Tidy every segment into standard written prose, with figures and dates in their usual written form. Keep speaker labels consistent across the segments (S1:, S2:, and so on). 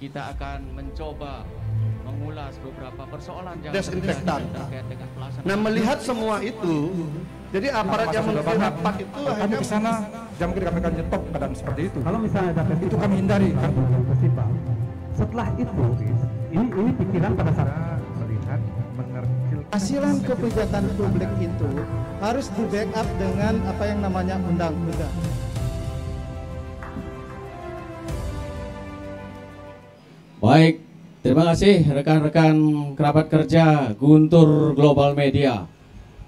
S1: kita akan mencoba mengulas beberapa persoalan
S2: desinfektan.
S1: terkait dengan pelaksanaan.
S2: Nah, melihat semua itu, jadi aparat yang memimpin rapat itu
S3: kami
S2: akhirnya
S3: ke sana, jam kita akan nyetop kadang seperti itu.
S4: Kalau misalnya ada festival,
S3: itu kami hindari kan.
S4: Festival. Setelah itu, ini pikiran pada saat
S3: Melihat mengecil
S5: Hasilan kebijakan publik itu harus di backup dengan apa yang namanya undang-undang.
S1: Baik, terima kasih rekan-rekan kerabat kerja Guntur Global Media.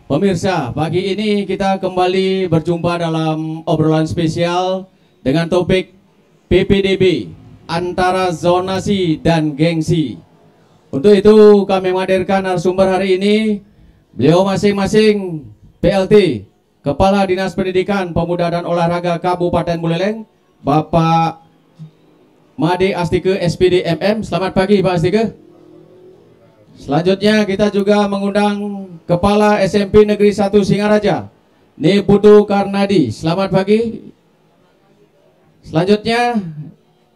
S1: Pemirsa, pagi ini kita kembali berjumpa dalam obrolan spesial dengan topik PPDB antara zonasi dan gengsi. Untuk itu kami menghadirkan narasumber hari ini. Beliau masing-masing PLT, Kepala Dinas Pendidikan, Pemuda dan Olahraga Kabupaten Buleleng, Bapak Made Astike SPD MM. Selamat pagi Pak Astike. Selanjutnya kita juga mengundang Kepala SMP Negeri 1 Singaraja, Neputu Karnadi. Selamat pagi. Selanjutnya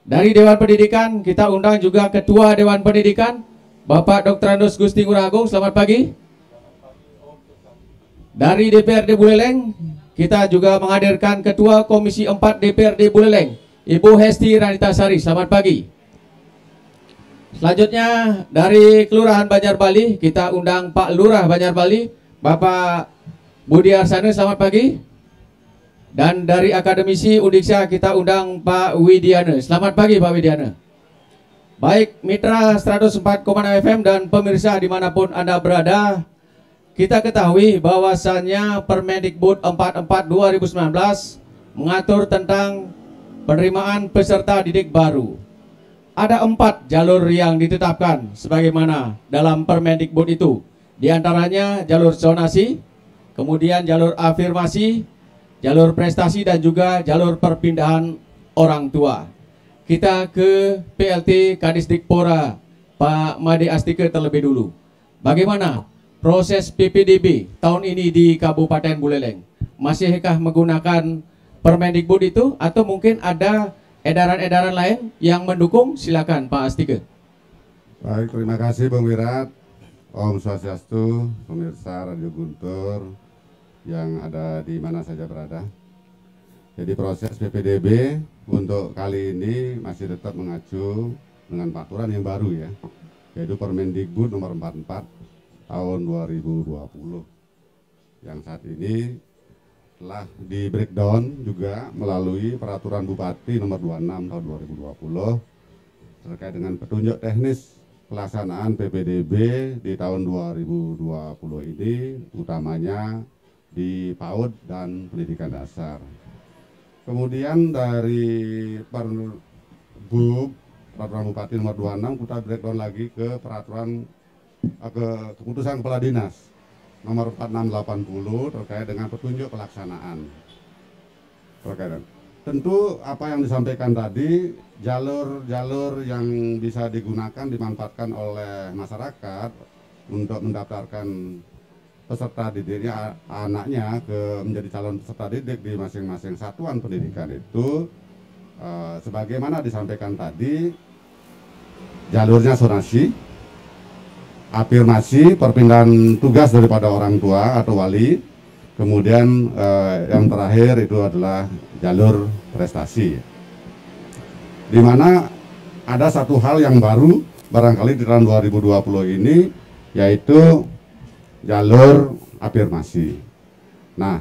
S1: dari Dewan Pendidikan kita undang juga Ketua Dewan Pendidikan, Bapak Dr. Andos Gusti Ngurah Agung. Selamat pagi. Dari DPRD Buleleng kita juga menghadirkan Ketua Komisi 4 DPRD Buleleng, Ibu Hesti Ranitasari. Selamat pagi. Selanjutnya dari Kelurahan Banjarbali kita undang Pak Lurah Banjarbali, Bapak Budi Arsane. Selamat pagi. Dan dari Akademisi Undiksa kita undang Pak Widiana. Selamat pagi Pak Widiana. Baik mitra 104,6 FM dan pemirsa dimanapun Anda berada, kita ketahui bahwasannya Permendikbud 44 2019 mengatur tentang penerimaan peserta didik baru. Ada 4 jalur yang ditetapkan sebagaimana dalam Permendikbud itu. Di antaranya jalur zonasi, kemudian jalur afirmasi, jalur prestasi dan juga jalur perpindahan orang tua. Kita ke PLT Kadisdikpora, Pak Made Astike terlebih dulu. Bagaimana proses PPDB tahun ini di Kabupaten Buleleng? Masihkah menggunakan Permendikbud itu atau mungkin ada edaran-edaran lain yang mendukung? Silakan Pak Astike.
S6: Baik, terima kasih Bang Wirat. Om Swastiastu, pemirsa Radio Guntur yang ada di mana saja berada. Jadi proses PPDB untuk kali ini masih tetap mengacu dengan peraturan yang baru ya, yaitu Permendikbud nomor 44 tahun 2020 yang saat ini telah di breakdown juga melalui peraturan Bupati nomor 26 tahun 2020 terkait dengan petunjuk teknis pelaksanaan PPDB di tahun 2020 ini, utamanya di PAUD dan pendidikan dasar. Kemudian dari peraturan Bupati nomor 26 kita breakdown lagi ke peraturan keputusan Kepala Dinas nomor 4680 terkait dengan petunjuk pelaksanaan. Tentu apa yang disampaikan tadi, jalur-jalur yang bisa digunakan dimanfaatkan oleh masyarakat untuk mendaftarkan peserta didiknya, anaknya menjadi calon peserta didik di masing-masing satuan pendidikan itu sebagaimana disampaikan tadi, jalurnya zonasi, afirmasi, perpindahan tugas daripada orang tua atau wali, kemudian yang terakhir itu adalah jalur prestasi, di mana ada satu hal yang baru barangkali di tahun 2020 ini, yaitu jalur afirmasi. Nah,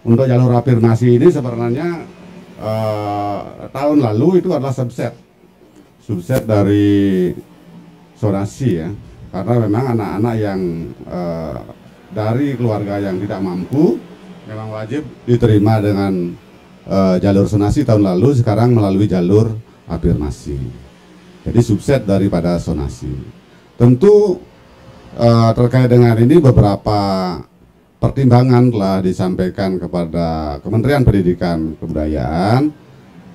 S6: untuk jalur afirmasi ini sebenarnya tahun lalu itu adalah subset dari zonasi ya, karena memang anak-anak yang dari keluarga yang tidak mampu memang wajib diterima dengan jalur zonasi tahun lalu, sekarang melalui jalur afirmasi. Jadi subset daripada zonasi. Tentu terkait dengan ini beberapa pertimbangan telah disampaikan kepada Kementerian Pendidikan Kebudayaan,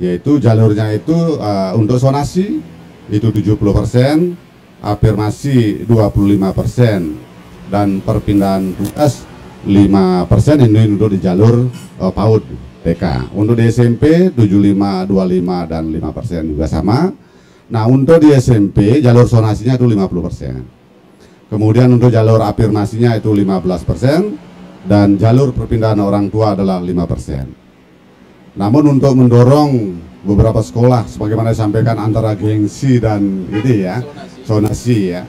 S6: yaitu jalurnya itu untuk zonasi itu 70%, afirmasi 25%, dan perpindahan tugas 5% ini untuk di jalur PAUD TK. Untuk di SMP 75, 25 dan 5% juga sama. Nah, untuk di SMP jalur zonasinya itu 50%. Kemudian untuk jalur afirmasinya itu 15% dan jalur perpindahan orang tua adalah 5%. Namun untuk mendorong beberapa sekolah sebagaimana disampaikan antara gengsi dan ini ya, zonasi ya.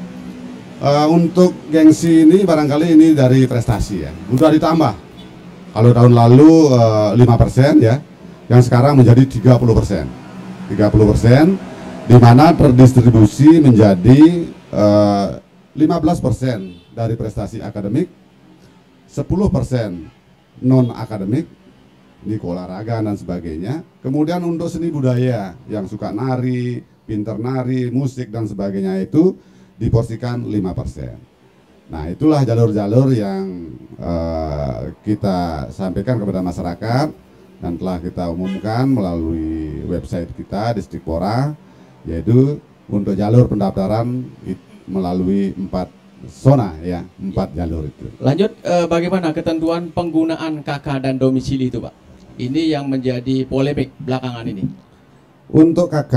S6: Untuk gengsi ini barangkali ini dari prestasi ya. Sudah ditambah. Kalau tahun lalu 5% ya, yang sekarang menjadi 30%. 30%, di mana terdistribusi menjadi 15% dari prestasi akademik, 10% non akademik di olahraga dan sebagainya. Kemudian untuk seni budaya yang suka nari, pinter nari, musik dan sebagainya itu diporsikan 5%. Nah, itulah jalur-jalur yang kita sampaikan kepada masyarakat dan telah kita umumkan melalui website kita Distrikpora, yaitu untuk jalur pendaftaran melalui 4 zona ya, 4 jalur itu.
S1: Lanjut, bagaimana ketentuan penggunaan KK dan domisili itu, Pak? Ini yang menjadi polemik belakangan ini.
S6: Untuk KK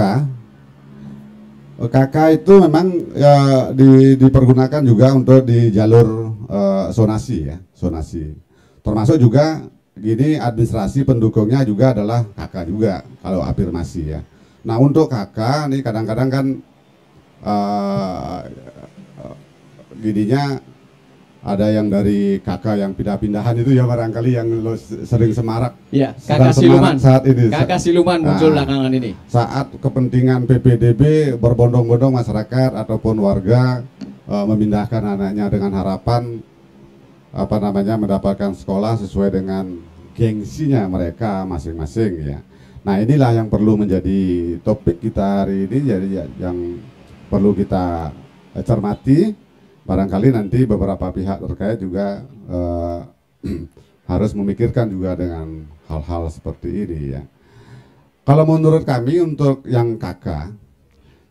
S6: itu memang dipergunakan juga untuk di jalur zonasi ya, zonasi. Termasuk juga gini, administrasi pendukungnya juga adalah KK juga kalau afirmasi ya. Nah, untuk KK ini kadang-kadang kan gidinya ada yang dari kakak yang pindah-pindahan itu ya, barangkali yang sering semarak.
S1: Ya, kakak siluman
S6: saat ini.
S1: Kakak siluman muncul belakangan ini.
S6: Saat kepentingan PPDB berbondong-bondong masyarakat ataupun warga memindahkan anaknya dengan harapan mendapatkan sekolah sesuai dengan gengsinya mereka masing-masing ya. Nah, inilah yang perlu menjadi topik kita hari ini, jadi yang perlu kita cermati. Barangkali nanti beberapa pihak terkait juga harus memikirkan juga dengan hal-hal seperti ini ya. Kalau menurut kami untuk yang KK,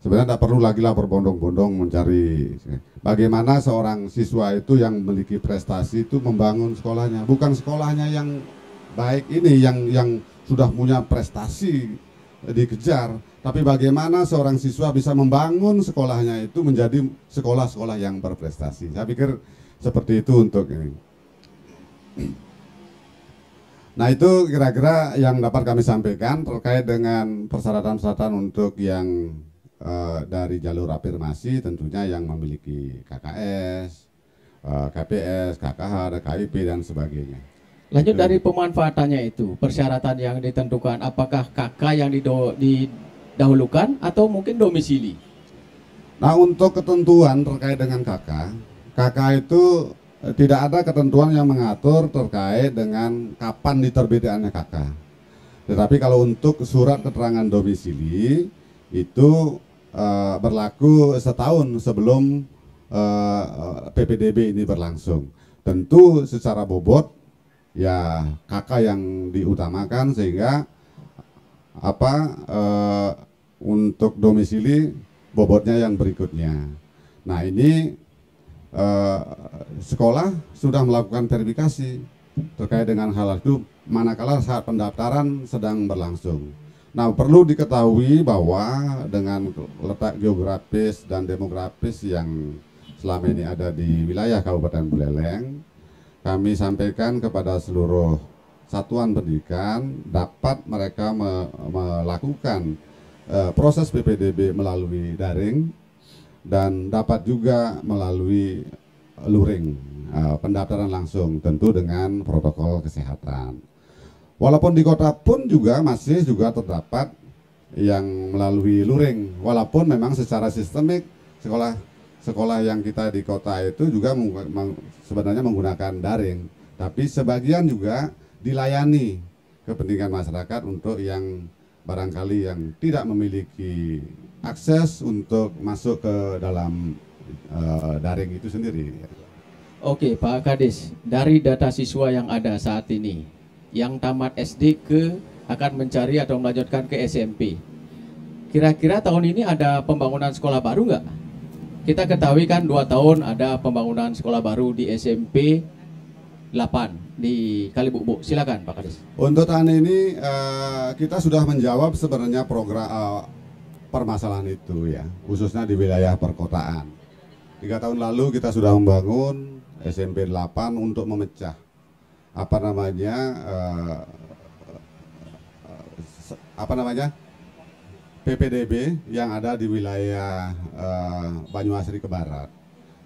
S6: sebenarnya tidak perlu lagi lah berbondong-bondong mencari bagaimana seorang siswa itu yang memiliki prestasi itu membangun sekolahnya, bukan sekolahnya yang baik ini yang sudah punya prestasi dikejar, tapi bagaimana seorang siswa bisa membangun sekolahnya itu menjadi sekolah-sekolah yang berprestasi. Saya pikir seperti itu untuk ini. Nah, itu kira-kira yang dapat kami sampaikan terkait dengan persyaratan-persyaratan untuk yang dari jalur afirmasi, tentunya yang memiliki KKS, KPS, KKH, KIP dan sebagainya.
S1: Lanjut dari pemanfaatannya itu, persyaratan yang ditentukan, apakah KK yang didahulukan atau mungkin domisili?
S6: Nah, untuk ketentuan terkait dengan KK itu tidak ada ketentuan yang mengatur terkait dengan kapan diterbitkannya KK. Tetapi kalau untuk surat keterangan domisili itu berlaku setahun sebelum PPDB ini berlangsung. Tentu secara bobot ya KK yang diutamakan, sehingga untuk domisili bobotnya yang berikutnya. Nah, ini sekolah sudah melakukan verifikasi terkait dengan hal itu manakala saat pendaftaran sedang berlangsung. Nah, perlu diketahui bahwa dengan letak geografis dan demografis yang selama ini ada di wilayah Kabupaten Buleleng, kami sampaikan kepada seluruh satuan pendidikan dapat mereka melakukan proses PPDB melalui daring dan dapat juga melalui luring, pendaftaran langsung, tentu dengan protokol kesehatan. Walaupun di kota pun juga masih juga terdapat yang melalui luring, walaupun memang secara sistemik sekolah yang kita di kota itu juga sebenarnya menggunakan daring, tapi sebagian juga dilayani kepentingan masyarakat untuk yang barangkali yang tidak memiliki akses untuk masuk ke dalam daring itu sendiri.
S1: Oke, Pak Kadis, dari data siswa yang ada saat ini, yang tamat SD akan mencari atau melanjutkan ke SMP, kira-kira tahun ini ada pembangunan sekolah baru nggak? Kita ketahui kan 2 tahun ada pembangunan sekolah baru di SMP 8 di Kalibukbuk. Silakan Pak Kadis.
S6: Untuk tahun ini kita sudah menjawab sebenarnya permasalahan itu ya, khususnya di wilayah perkotaan. 3 tahun lalu kita sudah membangun SMP 8 untuk memecah PPDB yang ada di wilayah Banyuasri ke barat.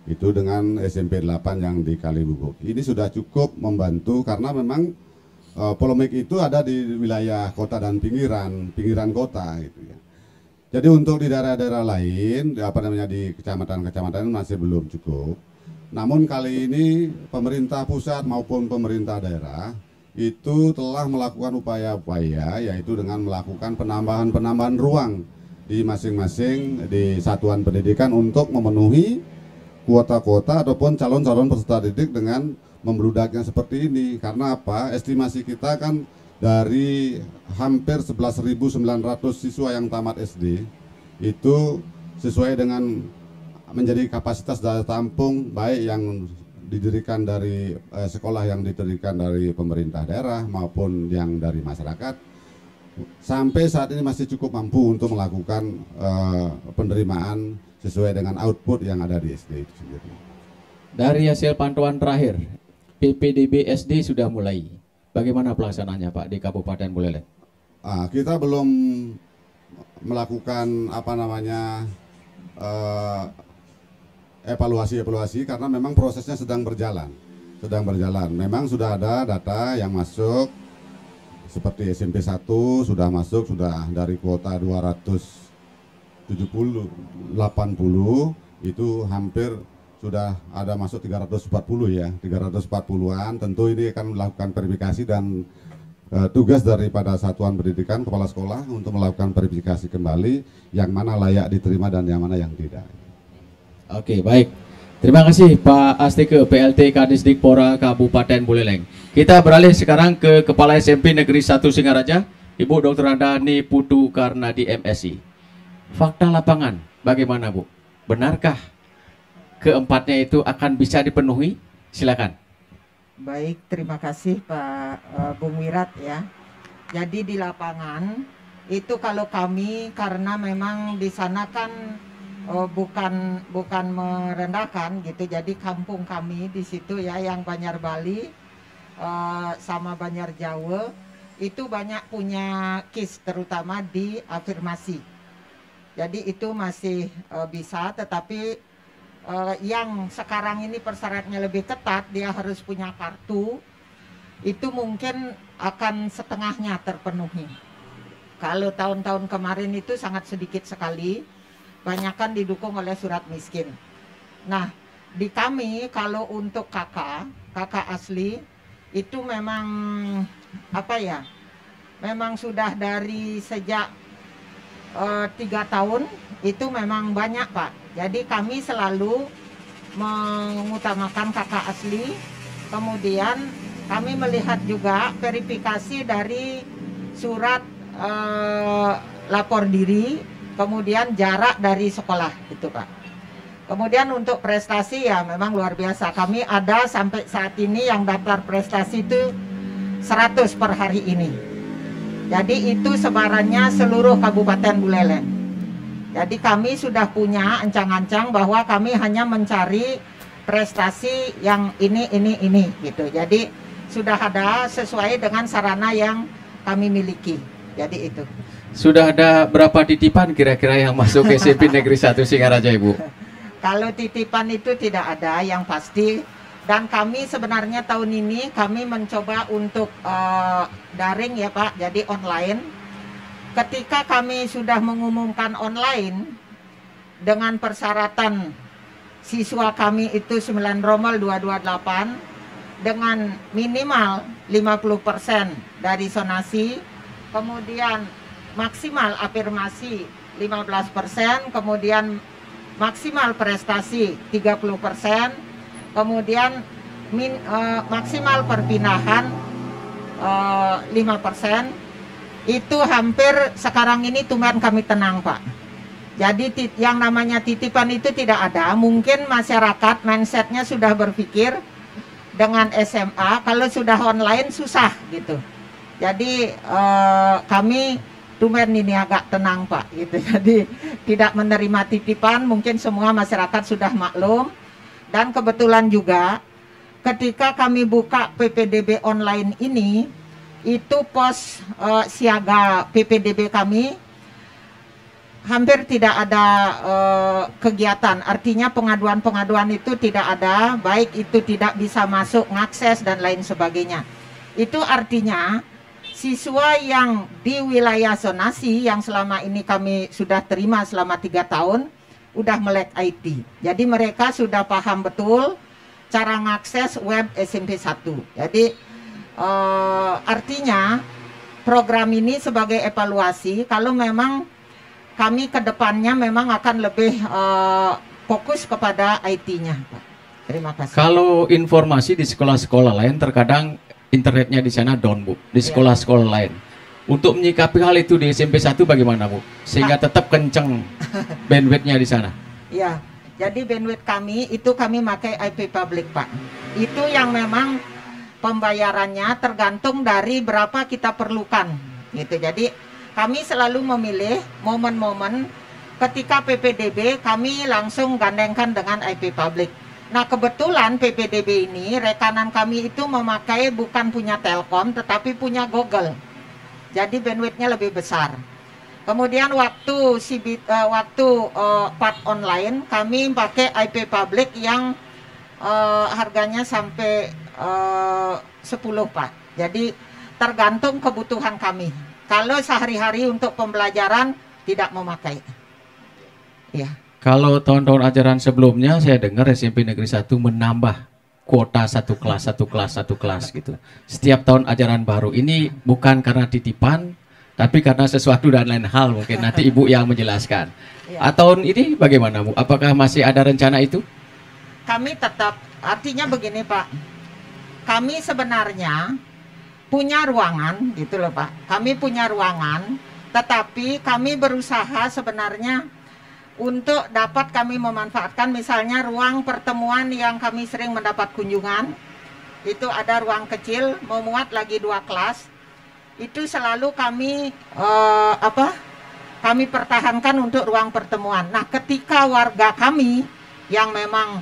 S6: Itu dengan SMP 8 yang di Kalibubuk. Ini sudah cukup membantu karena memang polemik itu ada di wilayah kota dan pinggiran kota gitu ya. Jadi untuk di daerah-daerah lain, di kecamatan-kecamatan masih belum cukup. Namun kali ini pemerintah pusat maupun pemerintah daerah itu telah melakukan upaya-upaya, yaitu dengan melakukan penambahan ruang di masing-masing di satuan pendidikan untuk memenuhi kuota-kuota ataupun calon-calon peserta didik dengan membludaknya seperti ini. Karena apa? Estimasi kita kan dari hampir 11.900 siswa yang tamat SD itu sesuai dengan menjadi kapasitas daya tampung baik yang didirikan dari sekolah yang didirikan dari pemerintah daerah maupun yang dari masyarakat, sampai saat ini masih cukup mampu untuk melakukan penerimaan sesuai dengan output yang ada di SD itu sendiri.
S1: Dari hasil pantauan terakhir, PPDB SD sudah mulai. Bagaimana pelaksanaannya Pak di Kabupaten Buleleng?
S6: Kita belum melakukan evaluasi karena memang prosesnya sedang berjalan. Memang sudah ada data yang masuk seperti SMP 1 sudah masuk, sudah dari kuota 280 itu hampir sudah ada masuk 340 ya, 340-an. Tentu ini akan melakukan verifikasi dan tugas daripada satuan pendidikan kepala sekolah untuk melakukan verifikasi kembali yang mana layak diterima dan yang mana yang tidak.
S1: Oke, baik. Terima kasih Pak Astike, PLT Kadisdikpora Kabupaten Buleleng. Kita beralih sekarang ke Kepala SMP Negeri 1 Singaraja, Ibu Dr. Andani Putu Karnadi MSI. Fakta lapangan, bagaimana Bu? Benarkah keempatnya itu akan bisa dipenuhi? Silakan.
S7: Baik, terima kasih Pak Bung Wirat ya. Jadi di lapangan itu kalau kami karena memang di sana kan bukan merendahkan gitu. Jadi kampung kami di situ ya yang Banjar Bali sama Banjar Jawa itu banyak punya KIS terutama di afirmasi. Jadi itu masih bisa, tetapi yang sekarang ini persyaratnya lebih ketat, dia harus punya kartu, itu mungkin akan setengahnya terpenuhi. Kalau tahun-tahun kemarin itu sangat sedikit sekali, banyakkan didukung oleh surat miskin. Nah, di kami kalau untuk kakak asli, itu memang memang sudah dari sejak 3 tahun, itu memang banyak Pak. Jadi kami selalu mengutamakan kakak asli, kemudian kami melihat juga verifikasi dari surat lapor diri, kemudian jarak dari sekolah gitu Pak. Kemudian untuk prestasi ya memang luar biasa. Kami ada sampai saat ini yang daftar prestasi itu 100 per hari ini. Jadi itu sebarannya seluruh Kabupaten Buleleng. Jadi kami sudah punya ancang-ancang bahwa kami hanya mencari prestasi yang ini gitu. Jadi sudah ada sesuai dengan sarana yang kami miliki. Jadi itu.
S1: Sudah ada berapa titipan kira-kira yang masuk ke SMP Negeri 1 Singaraja Ibu?
S7: Kalau titipan itu tidak ada yang pasti. Dan kami sebenarnya tahun ini kami mencoba untuk daring ya Pak, jadi online. Ketika kami sudah mengumumkan online dengan persyaratan siswa kami itu 9 Romal 228 dengan minimal 50% dari sonasi, kemudian maksimal afirmasi 15%, kemudian maksimal prestasi 30%, kemudian maksimal perpindahan 5%. Itu hampir sekarang ini tumben kami tenang Pak. Jadi yang namanya titipan itu tidak ada. Mungkin masyarakat mindsetnya sudah berpikir dengan SMA kalau sudah online susah gitu. Jadi kami tumben ini agak tenang Pak gitu. Jadi tidak menerima titipan, mungkin semua masyarakat sudah maklum. Dan kebetulan juga ketika kami buka PPDB online ini, itu pos siaga PPDB kami hampir tidak ada kegiatan. Artinya pengaduan-pengaduan itu tidak ada, baik itu tidak bisa masuk, ngakses dan lain sebagainya. Itu artinya siswa yang di wilayah zonasi yang selama ini kami sudah terima selama 3 tahun udah melek IT. Jadi mereka sudah paham betul cara ngakses web SMP 1. Jadi artinya program ini sebagai evaluasi kalau memang kami ke depannya memang akan lebih fokus kepada IT-nya. Terima kasih.
S1: Kalau informasi di sekolah-sekolah lain terkadang internetnya di sana down, Bu, di sekolah-sekolah lain. Untuk menyikapi hal itu di SMP 1 bagaimana, Bu? Sehingga tetap kenceng bandwidth-nya di sana.
S7: Ya, jadi bandwidth kami itu kami pakai IP public, Pak. Itu yang memang pembayarannya tergantung dari berapa kita perlukan, gitu. Jadi kami selalu memilih momen-momen ketika PPDB kami langsung gandengkan dengan IP public. Nah kebetulan PPDB ini rekanan kami itu memakai bukan punya Telkom tetapi punya Google. Jadi bandwidthnya lebih besar. Kemudian waktu part online kami pakai IP public yang harganya sampai 10 Pak. Jadi tergantung kebutuhan kami. Kalau sehari-hari untuk pembelajaran tidak memakai. Ya.
S1: Kalau tahun-tahun ajaran sebelumnya saya dengar SMP Negeri 1 menambah kuota satu kelas gitu. Setiap tahun ajaran baru ini bukan karena titipan, tapi karena sesuatu dan lain hal mungkin nanti Ibu yang menjelaskan.
S7: Ya.
S1: Tahun ini bagaimana, Bu? Apakah masih ada rencana itu?
S7: Kami tetap, artinya begini Pak, kami sebenarnya punya ruangan gitu loh Pak. Kami punya ruangan, tetapi kami berusaha sebenarnya untuk dapat kami memanfaatkan misalnya ruang pertemuan yang kami sering mendapat kunjungan. Itu ada ruang kecil memuat lagi 2 kelas. Itu selalu kami kami pertahankan untuk ruang pertemuan. Nah, ketika warga kami yang memang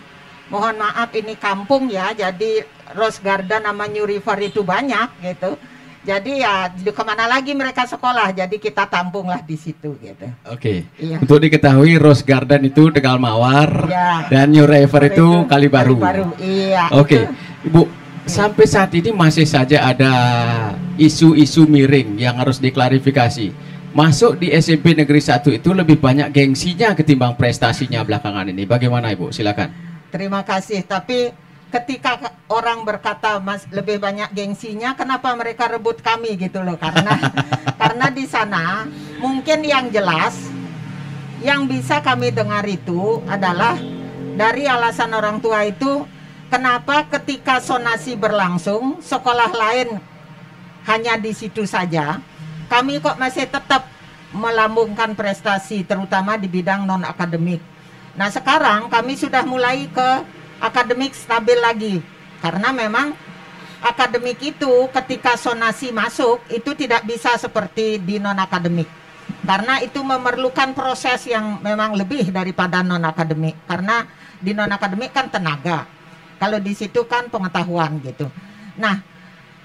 S7: mohon maaf ini kampung ya, jadi Rose Garden sama New River itu banyak gitu. Jadi ya kemana lagi mereka sekolah, jadi kita tampunglah di situ gitu.
S1: Oke.
S7: Iya.
S1: Untuk diketahui Rose Garden itu Tegal Mawar
S7: Ya.
S1: dan New River itu Kalibaru.
S7: Iya.
S1: Oke, Ibu, sampai saat ini masih saja ada isu-isu miring yang harus diklarifikasi. Masuk di SMP Negeri 1 itu lebih banyak gengsinya ketimbang prestasinya belakangan ini. Bagaimana Ibu? Silakan.
S7: Terima kasih. Tapi ketika orang berkata lebih banyak gengsinya, kenapa mereka rebut kami gitu loh? Karena di sana mungkin yang jelas yang bisa kami dengar itu adalah dari alasan orang tua itu, kenapa ketika zonasi berlangsung sekolah lain hanya di situ saja, kami kok masih tetap melambungkan prestasi terutama di bidang non akademik. Nah sekarang kami sudah mulai ke akademik stabil lagi, karena memang akademik itu ketika zonasi masuk itu tidak bisa seperti di non akademik, karena itu memerlukan proses yang memang lebih daripada non akademik, karena di non akademik kan tenaga, kalau di situ kan pengetahuan gitu. Nah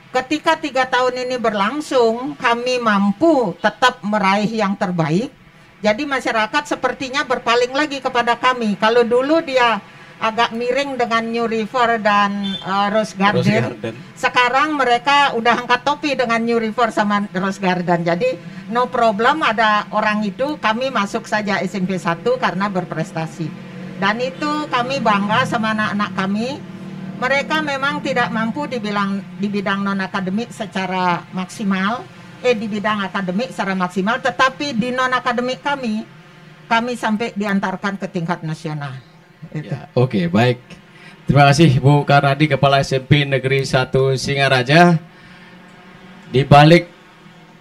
S7: ketika 3 tahun ini berlangsung kami mampu tetap meraih yang terbaik, jadi masyarakat sepertinya berpaling lagi kepada kami. Kalau dulu dia agak miring dengan New River dan Rose Garden. Sekarang mereka udah angkat topi dengan New River sama Rose Garden. Jadi no problem, ada orang itu, kami masuk saja SMP 1 karena berprestasi. Dan itu kami bangga sama anak-anak kami. Mereka memang tidak mampu di bidang non akademik secara maksimal, di bidang akademik secara maksimal, tetapi di non akademik kami sampai diantarkan ke tingkat nasional.
S1: Ya, Oke, baik. Terima kasih Bu Karadi, Kepala SMP Negeri 1 Singaraja. Di balik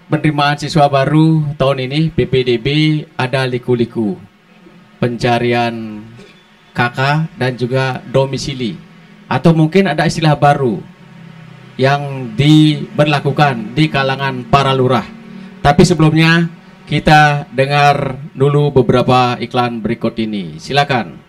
S1: penerimaan siswa baru tahun ini, PPDB ada liku-liku pencarian kakak dan juga domisili, atau mungkin ada istilah baru yang diberlakukan di kalangan para lurah. Tapi sebelumnya kita dengar dulu beberapa iklan berikut ini. Silakan.